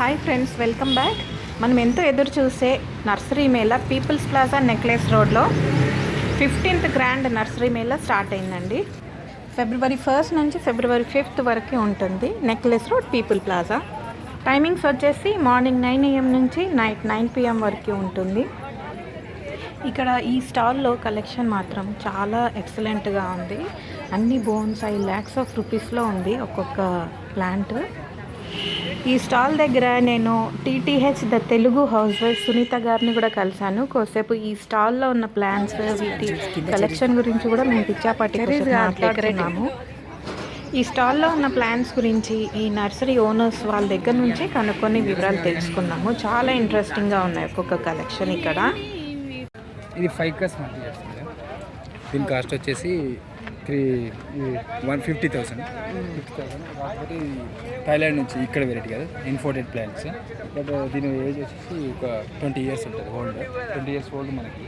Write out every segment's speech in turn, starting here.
Hi friends, welcome back. మనం ఎంతో ఎదురు చూసే నర్సరీ మేళా పీపుల్స్ ప్లాజా నెక్లెస్ రోడ్లో 15th గ్రాండ్ నర్సరీ మేళా స్టార్ట్ అయిందండి. February 1st నుంచి February 5th వరకు ఉంటుంది Necklace Road People Plaza. Timings వచ్చేసి మార్నింగ్ 9 AM నుంచి నైట్ 9 PM వరకు ఉంటుంది. ఇక్కడ ఈ స్టాల్లో కలెక్షన్ మాత్రం చాలా ఎక్సలెంట్గా ఉంది. అన్ని బోన్సాయి ల్యాక్స్ ఆఫ్ రూపీస్లో ఉంది ఒక్కొక్క ప్లాంట్. ఈ స్టాల్ దగ్గర నేను TTH the Telugu housewife Sunitha గారిని కూడా కలిశాను. కోసేపు ఈ స్టాల్లో ఉన్న ప్లాంట్స్ వీటి కలెక్షన్ గురించి కూడా మేము పిచ్చాపాటి మాట్లాడుతున్నాము. ఈ స్టాల్లో ఉన్న ప్లాంట్స్ గురించి ఈ నర్సరీ ఓనర్స్ వాళ్ళ దగ్గర నుంచి కనుక్కొని వివరాలు తెలుసుకున్నాము. చాలా ఇంట్రెస్టింగ్గా ఉన్నాయి ఒక్కొక్క కలెక్షన్ ఇక్కడ. ఇది 5 కస్ దీని కాస్ట్ వచ్చేసి 150,000. కాకపోతే థాయిలాండ్ నుంచి ఇక్కడ వెరైటీ కదా, ఇన్పోర్టెడ్ ప్లాంట్స్. బట్ దీని ఏజ్ వచ్చేసి ఒక 20 years ఉంటుంది ఓల్డ్. 20 years ఓల్డ్ మనకి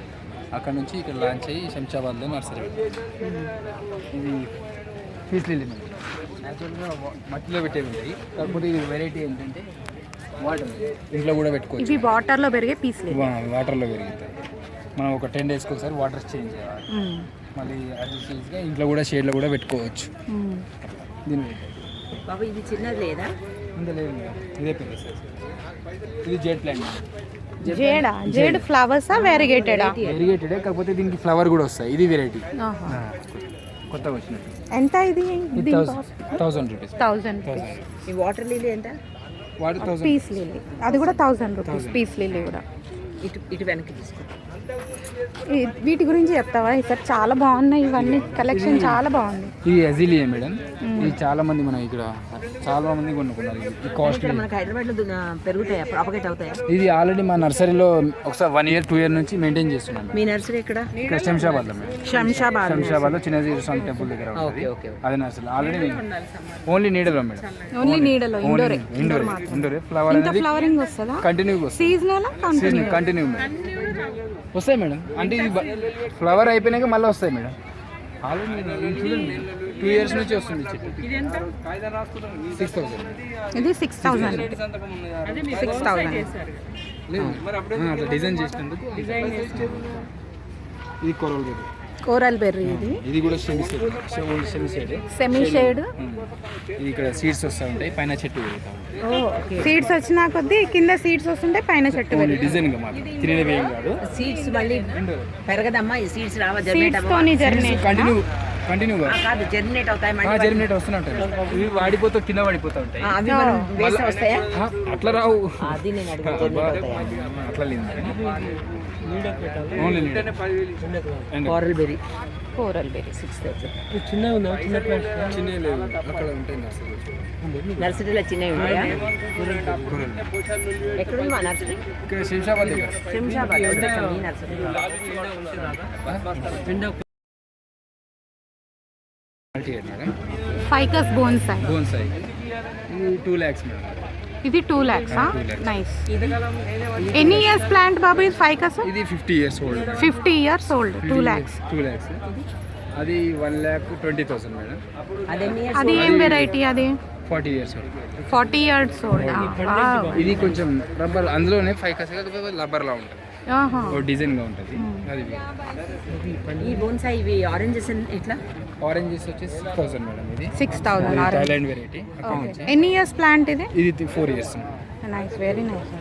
అక్కడ నుంచి ఇక్కడ లాంచ్ అయ్యి శంషాబాద్లో నర్సరీ. ఇది పీస్ లిల్లీ మనకి యాక్చువల్గా మట్టిలో పెట్టేవి ఉంటాయి. కాకపోతే ఇది వెరైటీ ఏంటంటే వాటర్ ఇంట్లో కూడా పెట్టుకోవచ్చు. ఇవి వాటర్లో పెరిగే పీస్ వాటర్లో పెరుగుతాయి. మనం ఒక 10 daysకి ఒకసారి వాటర్ చేంజ్ చేయాలి. మళ్ళీ అది సీజ్గా ఇంట్లో కూడా షేడ్లో కూడా పెట్టుకోవచ్చు. దీని బాబు ఇది చిన్నది లేదా? ఇంత లేదు, ఇదే పెద్ద సైజ్. ఇది జెడ్ ప్లాంట్. జేడ్ ఫ్లవర్స్ వెరిగేటెడా? వెరిగేటెడే, కాకపోతే దీనికి ఫ్లవర్ కూడా వస్తాయి. ఇది వెరైటీ కొత్తగా వచ్చినట్టు. ఎంత ఇది? 1000 రూపీస్. 1000. ఈ వాటర్ లిల్లీ ఎంత? వాటర్ 1000. పీస్ లిల్లీ అది కూడా 1000 రూపీస్. పీస్ లిల్లీ కూడా ఇటు వెనక్కి తీసుకో. వీటి గురించి చెప్తావా? ఈసారి చాలా బాగున్నాయి ఇవన్నీ కలెక్షన్, చాలా బాగుంది. ఇది అజిలియా మేడం. ఇది చాలా మంది మనం ఇక్కడ చాలా మంది కొనుక్కున్నారు. ఇది కాస్ట్లీ. మనకి హైదరాబాద్లో పెరుగుతాయా, ప్రాపగేట్ అవుతాయా? ఇది ఆల్రెడీ మా నర్సరీలో ఒకసారి 1 year 2 year నుంచి మెయింటైన్ చేస్తున్నాం. మీ నర్సరీ ఎక్కడ? ఇక్కడ శంషాబాద్లో మేడం. శంషాబాద్లో చిన్నజీవి స్వామి టెంపుల్ దగ్గర ఉంటుంది. అదే నర్సరీ ఆల్రెడీ ఓన్లీ నీడలో మేడం. ఓన్లీ నీడలో ఇండోర్ ఫ్లవర్ అనేది ఫ్లవరింగ్ వస్తుందా? కంటిన్యూగా సీజనల్ కంటిన్యూ వస్తాయి మేడం. అంటే ఇది ఫ్లవర్ అయిపోయినాక మళ్ళీ వస్తాయి మేడం. ఆల్రెడీ చూడండి 2 years నుంచి వస్తుంది చెట్టు. 6,000. ఇది 6,000. 6,000 అట్లా డిజైన్ చేసినందుకు. ఇది కోరల్ బెర్రీ. ఇది కూడా సెమీ షేడ్. ఇది ఇక్కడ సీడ్స్ వస్తూ ఉంటాయి, పైన చెట్టు పెరుగుతూ ఉంటాయి. సీడ్స్ వచ్చినా కొద్దీ కింద సీడ్స్ వస్తుంటే పైన చెట్టు డిజైన్ గా మాత్రం తినేవి ఏం కాదు. సీడ్స్ మళ్ళీ పెరగదమ్మా. ఈ సీడ్స్ రావా? కంటిన్యూ కాదు, జర్మినేట్ అవుతాయి. జర్మినేట్ వస్తూనే ఉంటాయి. ఇవి వాడిపోతూ కింద పడిపోతూ ఉంటాయి. అవి మనం వేసి వస్తాయా? అట్లా రావు. అది నేను అట్లా కోరల్ బెర్రీ 6,000. నర్సరీలో చిన్నవి ఉంటాయా? ఎక్కడ ఉంది మా నర్సరీ? శంషాబాద్. ఈ నర్సరీ 5 కస్ బోన్సాయి. ఇది 2 lakhs మేడం. ఇది 2 lakhs. నైస్. ఎన్ని ఇయర్స్ ప్లాంట్ బాబు ఇది? 5 కస్. ఇది 50 years old. 50 years old. 2 lakhs. అది 1,20,000 మేడం. అది ఏం వెరైటీ? అది 40 years old. 40 years old. ఇది కొంచెం రబ్బర్, అందులోనే 5 కస్ రబ్బర్ లా ఉంటుంది. డిజైన్ గా ఉంటుంది. అది ఈ బోన్సాయి ఇవి ఆరెంజెస్ ఎట్లా? ఆరెంజెస్ వచ్చేసి 6,000 మేడం. ఇది 6,000 థాయిలాండ్ వెరైటీ. ఎన్ని ఇయర్స్ ప్లాంట్ ఇది? ఇది 4 years. Nice, very nice.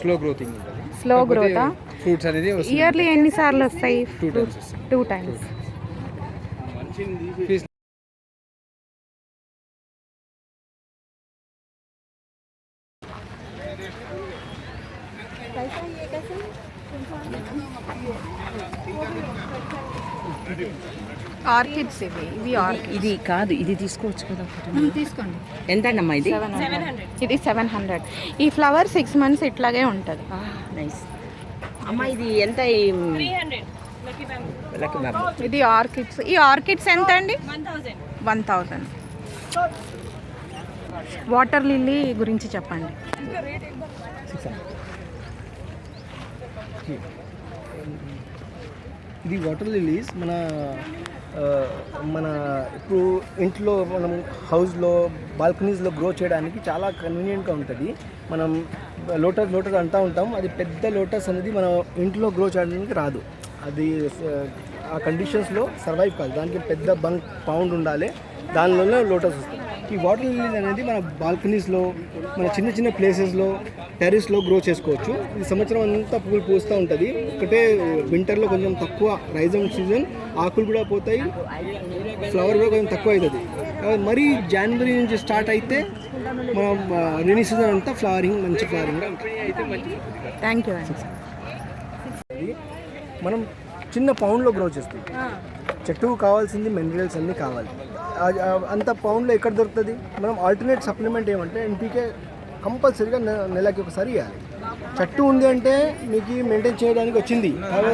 Slow గ్రోతింగ్ ఉంటుంది. Slow growth. ఫ్రూట్స్ అనేది ఇయర్లీ ఎన్ని సార్లు వస్తాయి? 2 times వస్తాయి. 2 times. ఆర్కిడ్స్ ఇవి ఇది కాదు, ఇది తీసుకోవచ్చు కదా. తీసుకోండి. ఎంత అమ్మా ఇది? 700. ఇది 700. ఈ ఫ్లవర్ 6 months ఇట్లాగే ఉంటుంది. నైస్ అమ్మా. ఇది ఎంత? 300. ఇది ఆర్కిడ్స్. ఈ ఆర్కిడ్స్ ఎంత అండి? 1,000. వాటర్ లిల్లీ గురించి చెప్పండి. ఇది వాటర్ లిలీస్ మన మన ఇప్పుడు ఇంట్లో మనం హౌస్లో బాల్కనీస్లో గ్రో చేయడానికి చాలా కన్వీనియంట్గా ఉంటుంది. మనం లోటస్ అంటూ ఉంటాం, అది పెద్ద లోటస్ అనేది మనం ఇంట్లో గ్రో చేయడానికి రాదు. అది ఆ కండిషన్స్లో సర్వైవ్ కాదు. దానికి పెద్ద పౌండ్ ఉండాలి, దానివల్ల లోటస్ వస్తుంది. ఈ వాటర్ లిలీస్ అనేది మన బాల్కనీస్లో, మన చిన్న చిన్న ప్లేసెస్లో, టెర్రస్లో గ్రో చేసుకోవచ్చు. ఈ సంవత్సరం అంతా పువ్వులు పూస్తూ ఉంటుంది. ఒకటే వింటర్లో కొంచెం తక్కువ రైజింగ్ సీజన్, ఆకులు కూడా పోతాయి, ఫ్లవర్ కూడా కొంచెం తక్కువ అవుతుంది. మరీ జనవరి నుంచి స్టార్ట్ అయితే మనం రైనీ సీజన్ అంతా ఫ్లవరింగ్, మంచి ఫ్లవరింగ్ ఉంటుంది. థ్యాంక్ యూ అండి. మనం చిన్న పౌండ్లో గ్రో చేస్తాం. చెట్టుకు కావాల్సింది మినరల్స్ అన్నీ కావాలి. అంత పౌండ్లో ఎక్కడ దొరుకుతుంది? మనం ఆల్టర్నేట్ సప్లిమెంట్ ఏమంటే ఎన్పీకే కంపల్సరీగా నెలకి ఒకసారి ఇవ్వాలి. చెట్టు ఉంది అంటే మీకు మెయింటైన్ చేయడానికి వచ్చింది,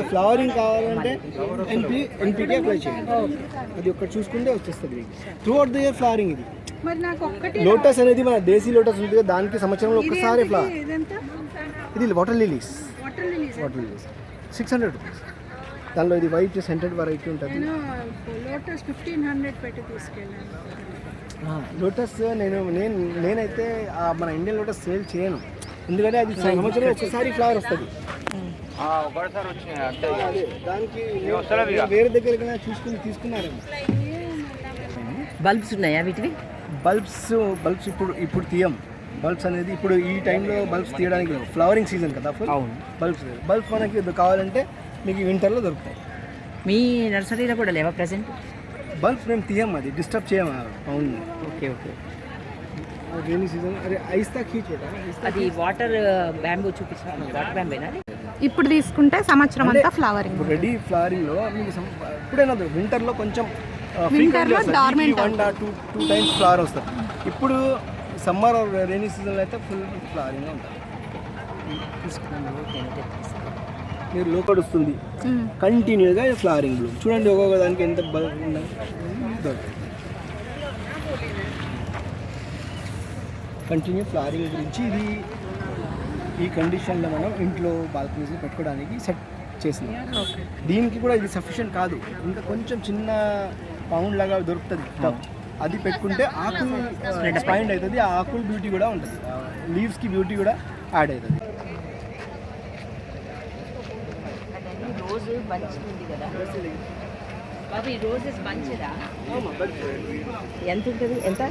ఫ్లవరింగ్ కావాలంటే ఎన్పీకే అప్లై చేయండి. అది ఒక్కటి చూసుకుంటే వచ్చేస్తుంది through out the year flowering. ఇది లోటస్ అనేది మన దేశీ లోటస్ ఉంటుంది, దానికి సంవత్సరంలో ఒక్కసారి ఫ్లవర్. ఇది వాటర్ లిలీస్ 600 రూపీస్. దానిలో ఇది వైట్ సెంటెడ్ వెరైటీ ఉంటుంది. లోటస్ 1500 పెట్టి తీసుకెళ్ళాను. లోటస్ నేనైతే మన ఇండియన్ లోటస్ సేల్ చేయను, ఎందుకంటే అది సంవత్సరం ఒకసారి ఫ్లవర్ వస్తుంది. దానికి వేరే దగ్గర తీసుకున్నారేమో. బల్బ్స్ ఉన్నాయా వీటివి? బల్బ్స్ ఇప్పుడు తీయం. బల్బ్స్ అనేది ఇప్పుడు ఈ టైంలో బల్బ్స్ తీయడానికి ఫ్లవరింగ్ సీజన్ కదా, ఫుల్ బల్బ్స్ మనకి కావాలంటే మీకు వింటర్లో దొరుకుతాయి. మీ నర్సరీలో కూడా లేవా ప్రజెంట్? బల్బ్స్ మేము తీయం, అది డిస్టర్బ్ చేయం పౌండ్. ఓకే. రైనీ సీజన్ అరే ఐస్తా ఖీచ్ అది వాటర్ బ్యాంబూ చూపించాను, వాటర్ బ్యాంబేనా? ఇప్పుడు తీసుకుంటే సంవత్సరం అంతా ఫ్లవరింగ్. రెడీ ఫ్లవరింగ్లో మీకు ఇప్పుడైనా వింటర్లో కొంచెం వింటర్లో డార్మెంట్ 1-2 టైమ్స్ ఫ్లవర్ వస్తుంది. ఇప్పుడు సమ్మర్ రైనీ సీజన్లో అయితే ఫుల్ ఫ్లవరింగ్ ఉంటుంది. మీరు లోపల వస్తుంది కంటిన్యూగా ఫ్లవరింగ్ బ్లూమ్ చూడండి. ఒక్కొక్క దానికి ఎంత బల్బ్ దొరుకుతుంది. కంటిన్యూ ఫ్లవరింగ్ గురించి ఇది ఈ కండిషన్లో మనం ఇంట్లో బాల్కనీస్లో పెట్టుకోవడానికి సెట్ చేసినాం. దీనికి కూడా ఇది సఫిషియెంట్ కాదు, ఇంకా కొంచెం చిన్న పౌండ్ లాగా దొరుకుతుంది టబ్. అది పెట్టుకుంటే ఆకులు ఎక్స్పాండ్ అవుతుంది, ఆ ఆకులు బ్యూటీ కూడా ఉంటుంది, లీవ్స్కి బ్యూటీ కూడా యాడ్ అవుతుంది. రోజు బంచ్ ఉంది కదా బాబు, ఈ రోజెస్ బంచ్దా ఎంత ఉంటుంది? ఎంత?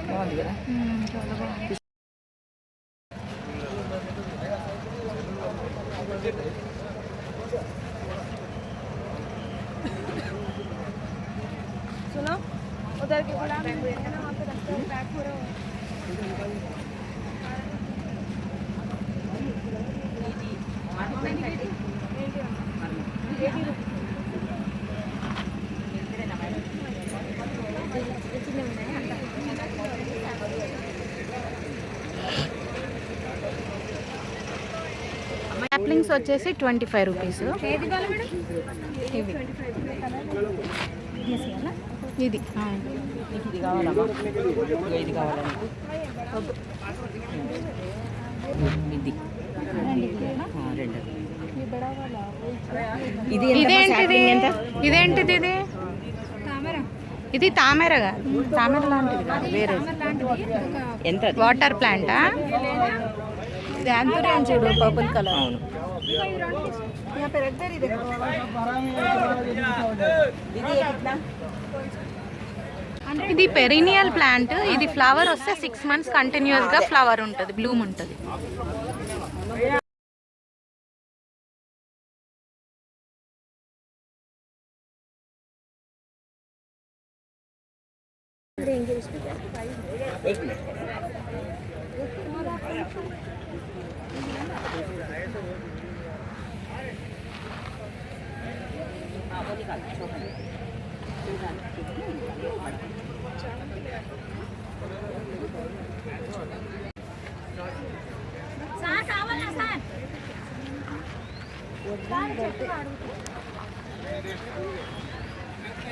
బాగుంది కదా. सुनो उधर के गुलाब वहाँ पे रखते हो, पैक हो रहा हो. యాప్లింగ్స్ వచ్చేసి 25 రూపీస్. ఇవి ఇది ఇది కావాలమ్మా, ఇది కావాలా? ఇది 2. ఇది ఇదేంటిది? ఇదేంటిది? ఇది తామర కాదు, తామర లాంటిది కాదు, వేరే ఎంత? వాటర్ ప్లాంటా? ఇది యాంథూరియం చూడు, పర్పుల్ కలర్. అవును. ఇది పెరినియల్ ప్లాంట్. ఇది ఫ్లవర్ వస్తే 6 months కంటిన్యూస్గా ఫ్లవర్ ఉంటుంది, బ్లూమ్ ఉంటుంది.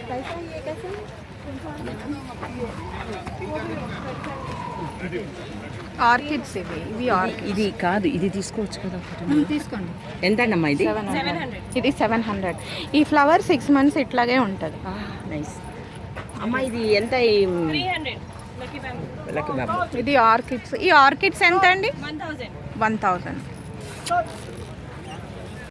कैसा ये कैसे ఆర్కిడ్స్ ఇవి ఆర్కిడ్ ఇది కాదు, ఇది తీసుకోవచ్చు కదా. తీసుకోండి. ఎంతమ్మా ఇది? 700. ఇది 700. ఈ ఫ్లవర్ 6 months ఇట్లాగే ఉంటుంది. నైస్. అమ్మా ఇది ఎంత? 300 లక్కీ బ్యాంబూ. లక్కీ బాబు. ఇది ఆర్కిడ్స్. ఈ ఆర్కిడ్స్ ఎంత అండి? 1000. 1000.